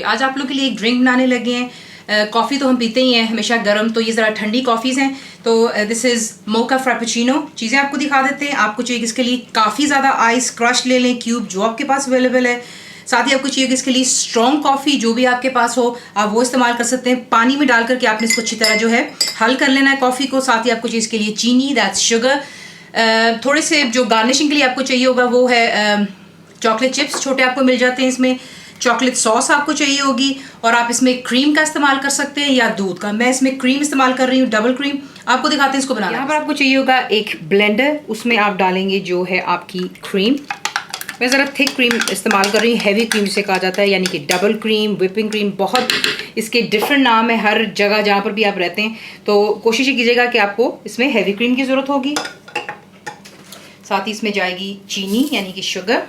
आज आप लोग के लिए एक ड्रिंक बनाने लगे हैं। कॉफ़ी तो हम पीते ही हैं हमेशा गर्म, तो ये ज़रा ठंडी कॉफ़ीज़ हैं। तो दिस इज़ मोका फ्रैपेचिनो। चीज़ें आपको दिखा देते हैं। आपको चाहिए इसके लिए काफ़ी ज़्यादा आइस क्रश ले लें, क्यूब जो आपके पास अवेलेबल है। साथ ही आपको चाहिए कि इसके लिए स्ट्रॉन्ग कॉफ़ी जो भी आपके पास हो आप वो इस्तेमाल कर सकते हैं। पानी में डाल करके आपने इसको अच्छी तरह जो है हल कर लेना है कॉफ़ी को। साथ ही आपको चाहिए इसके लिए चीनी, दैट्स शुगर। थोड़े से जो गार्निशिंग के लिए आपको चाहिए होगा वो है चॉकलेट चिप्स, छोटे आपको मिल जाते हैं। इसमें चॉकलेट सॉस आपको चाहिए होगी और आप इसमें क्रीम का इस्तेमाल कर सकते हैं या दूध का। मैं इसमें क्रीम इस्तेमाल कर रही हूँ, डबल क्रीम। आपको दिखाते हैं इसको बनाना। यहाँ पर आपको चाहिए होगा एक ब्लेंडर, उसमें आप डालेंगे जो है आपकी क्रीम। मैं ज़रा थिक क्रीम इस्तेमाल कर रही हूँ, हैवी क्रीम जिसे कहा जाता है, यानी कि डबल क्रीम, व्हिपिंग क्रीम। बहुत इसके डिफरेंट नाम है हर जगह जहाँ पर भी आप रहते हैं। तो कोशिश कीजिएगा कि आपको इसमें हैवी क्रीम की ज़रूरत होगी। साथ ही इसमें जाएगी चीनी यानी कि शुगर।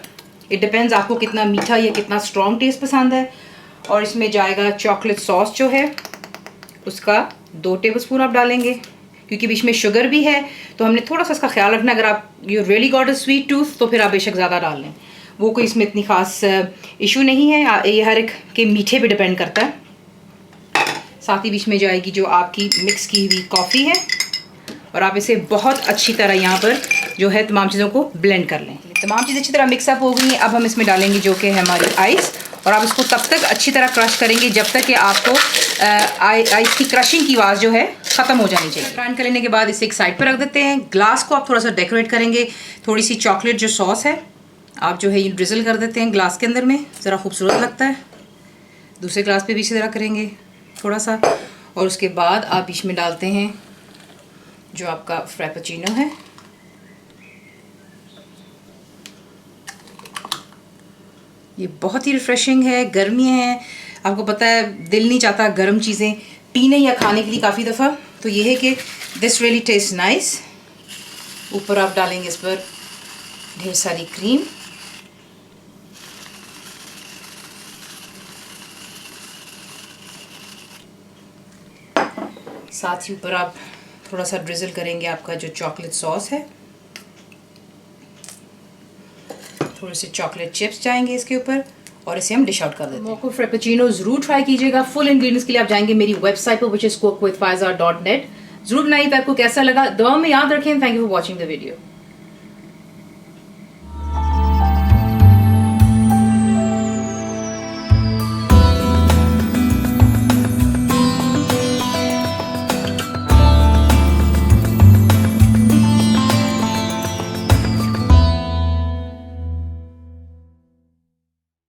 इट डिपेंड्स आपको कितना मीठा या कितना स्ट्रॉन्ग टेस्ट पसंद है। और इसमें जाएगा चॉकलेट सॉस जो है उसका 2 टेबलस्पून आप डालेंगे, क्योंकि बीच में शुगर भी है तो हमने थोड़ा सा इसका ख्याल रखना। अगर आप you really got a sweet tooth तो फिर आप बेशक ज़्यादा डाल लें, वो कोई इसमें इतनी ख़ास इशू नहीं है। ये हर एक के मीठे पे डिपेंड करता है। साथ ही बीच में जाएगी जो आपकी मिक्स की हुई कॉफ़ी है और आप इसे बहुत अच्छी तरह यहाँ पर जो है तमाम चीज़ों को ब्लेंड कर लें। तमाम चीज़ें अच्छी तरह मिक्सअप हो गई हैं। अब हम इसमें डालेंगे जो कि है हमारी आइस, और आप इसको तब तक अच्छी तरह क्रश करेंगे जब तक कि आपको आइस की क्रशिंग की आवाज़ जो है ख़त्म हो जानी चाहिए। ग्राइंड कर लेने के बाद इसे एक साइड पर रख देते हैं। ग्लास को आप थोड़ा सा डेकोरेट करेंगे। थोड़ी सी चॉकलेट जो सॉस है आप जो है ये ड्रिजल कर देते हैं ग्लास के अंदर में, ज़रा खूबसूरत लगता है। दूसरे ग्लास पे भी इसी तरह करेंगे थोड़ा सा, और उसके बाद आप बीच में डालते हैं जो आपका फ्रैपेचिनो है। ये बहुत ही रिफ़्रेशिंग है, गर्मी है, आपको पता है दिल नहीं चाहता गर्म चीज़ें पीने या खाने के लिए काफ़ी दफ़ा। तो ये है कि दिस रियली टेस्ट नाइस। ऊपर आप डालेंगे इस पर ढेर सारी क्रीम। साथ ही ऊपर आप थोड़ा सा ड्रिजल करेंगे आपका जो चॉकलेट सॉस है। थोड़े से चॉकलेट चिप्स जाएंगे इसके ऊपर और इसे हम डिश आउट कर देते हैं। मोका फ्रैपेचिनो ज़रूर ट्राई कीजिएगा। फुल इंग्रेडिएंट्स के लिए आप जाएंगे मेरी वेबसाइट पर which is cookWithFaiza.net। ज़रूर बनाइए। आपको कैसा लगा दुआ में याद रखें। Thank you for watching the video.